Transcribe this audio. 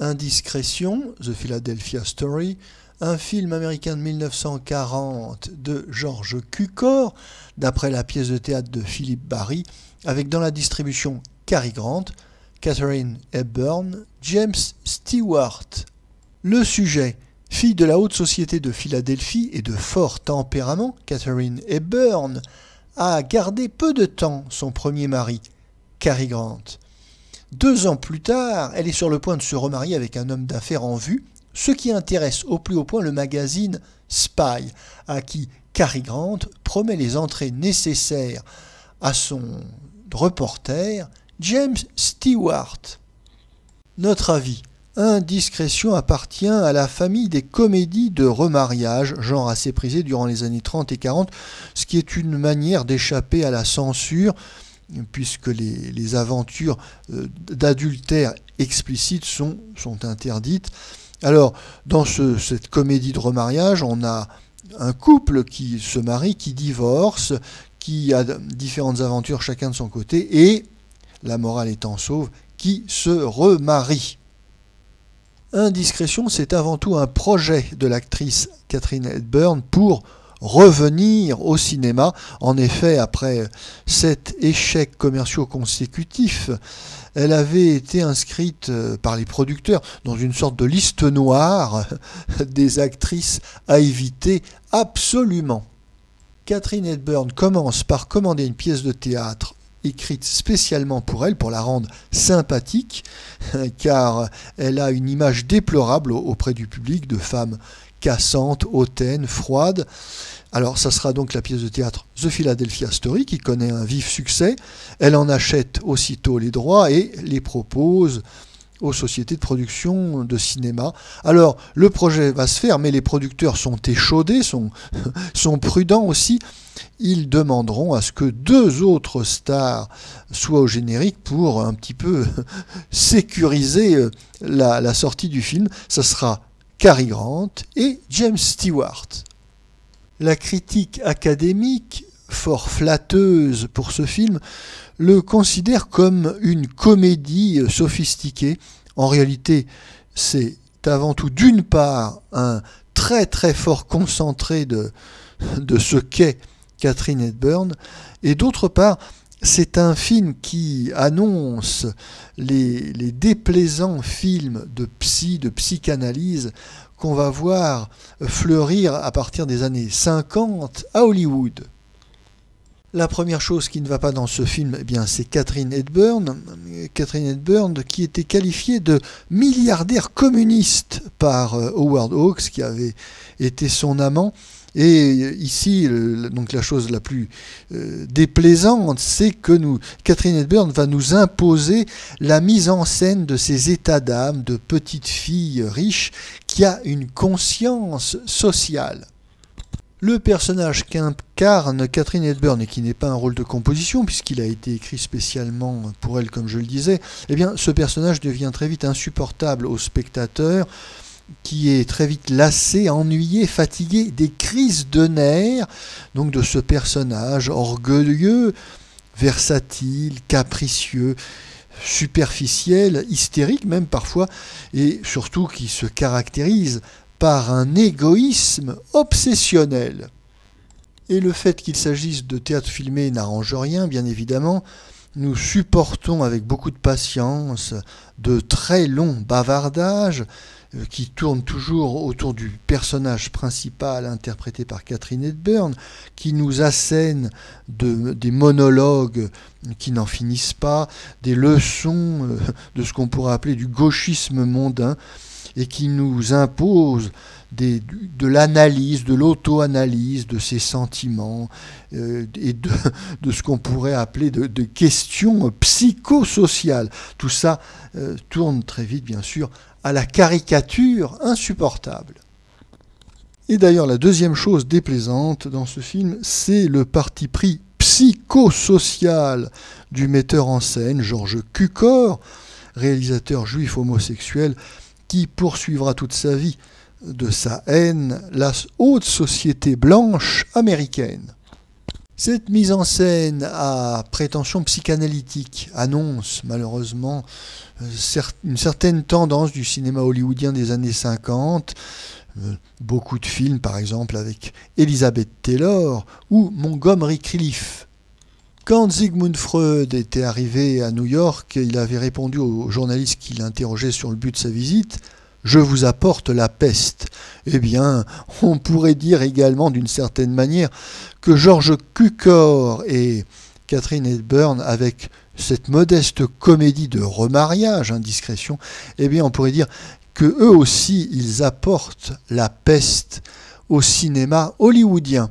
Indiscrétion, The Philadelphia Story, un film américain de 1940 de George Cukor, d'après la pièce de théâtre de Philip Barry, avec dans la distribution Cary Grant, Katharine Hepburn, James Stewart. Le sujet: fille de la haute société de Philadelphie et de fort tempérament, Katharine Hepburn a gardé peu de temps son premier mari, Cary Grant. 2 ans plus tard, elle est sur le point de se remarier avec un homme d'affaires en vue, ce qui intéresse au plus haut point le magazine Spy, à qui Cary Grant promet les entrées nécessaires à son reporter, James Stewart. Notre avis: Indiscrétion appartient à la famille des comédies de remariage, genre assez prisé durant les années 30 et 40, ce qui est une manière d'échapper à la censure, puisque les aventures d'adultère explicites sont interdites. Alors, dans cette comédie de remariage, on a un couple qui se marie, qui divorce, qui a différentes aventures chacun de son côté, et, la morale étant sauve, qui se remarie. Indiscrétion, c'est avant tout un projet de l'actrice Katharine Hepburn pour revenir au cinéma. En effet, après 7 échecs commerciaux consécutifs, elle avait été inscrite par les producteurs dans une sorte de liste noire des actrices à éviter absolument. Katharine Hepburn commence par commander une pièce de théâtre écrite spécialement pour elle, pour la rendre sympathique, car elle a une image déplorable auprès du public de femme cassante, hautaine, froide. Alors ça sera donc la pièce de théâtre The Philadelphia Story qui connaît un vif succès. Elle en achète aussitôt les droits et les propose aux sociétés de production de cinéma. Alors le projet va se faire, mais les producteurs sont échaudés, sont prudents aussi. Ils demanderont à ce que 2 autres stars soient au générique pour un petit peu sécuriser la sortie du film. Ça sera Cary Grant et James Stewart. La critique académique, fort flatteuse pour ce film, le considère comme une comédie sophistiquée. En réalité, c'est avant tout d'une part un très très fort concentré de ce qu'est Katharine Hepburn, et d'autre part, c'est un film qui annonce les déplaisants films de psychanalyse qu'on va voir fleurir à partir des années 50 à Hollywood. La première chose qui ne va pas dans ce film, eh bien, c'est Katharine Hepburn. Katharine Hepburn qui était qualifiée de milliardaire communiste par Howard Hawks, qui avait été son amant. Et ici, donc la chose la plus déplaisante, c'est que Katharine Hepburn va nous imposer la mise en scène de ces états d'âme de petite fille riche qui a une conscience sociale. Le personnage qu'incarne Katharine Hepburn, et qui n'est pas un rôle de composition puisqu'il a été écrit spécialement pour elle, comme je le disais, eh bien, ce personnage devient très vite insupportable au spectateur, qui est très vite lassé, ennuyé, fatigué des crises de nerfs donc de ce personnage orgueilleux, versatile, capricieux, superficiel, hystérique même parfois, et surtout qui se caractérise par un égoïsme obsessionnel. Et le fait qu'il s'agisse de théâtre filmé n'arrange rien, bien évidemment. Nous supportons avec beaucoup de patience de très longs bavardages qui tournent toujours autour du personnage principal interprété par Katharine Hepburn, qui nous assène des monologues qui n'en finissent pas, des leçons de ce qu'on pourrait appeler du gauchisme mondain, et qui nous impose de l'analyse, de l'auto-analyse de ses sentiments et de ce qu'on pourrait appeler de questions psychosociales. Tout ça tourne très vite, bien sûr, à la caricature insupportable. Et d'ailleurs, la deuxième chose déplaisante dans ce film, c'est le parti pris psychosocial du metteur en scène, George Cukor, réalisateur juif homosexuel, qui poursuivra toute sa vie de sa haine la haute société blanche américaine. Cette mise en scène à prétention psychanalytique annonce malheureusement une certaine tendance du cinéma hollywoodien des années 50, beaucoup de films par exemple avec Elizabeth Taylor ou Montgomery Clift. Quand Sigmund Freud était arrivé à New York, il avait répondu aux journalistes qui l'interrogeaient sur le but de sa visite: je vous apporte la peste. Eh bien, on pourrait dire également d'une certaine manière que George Cukor et Katharine Hepburn, avec cette modeste comédie de remariage, indiscrétion, eh bien on pourrait dire que eux aussi ils apportent la peste au cinéma hollywoodien.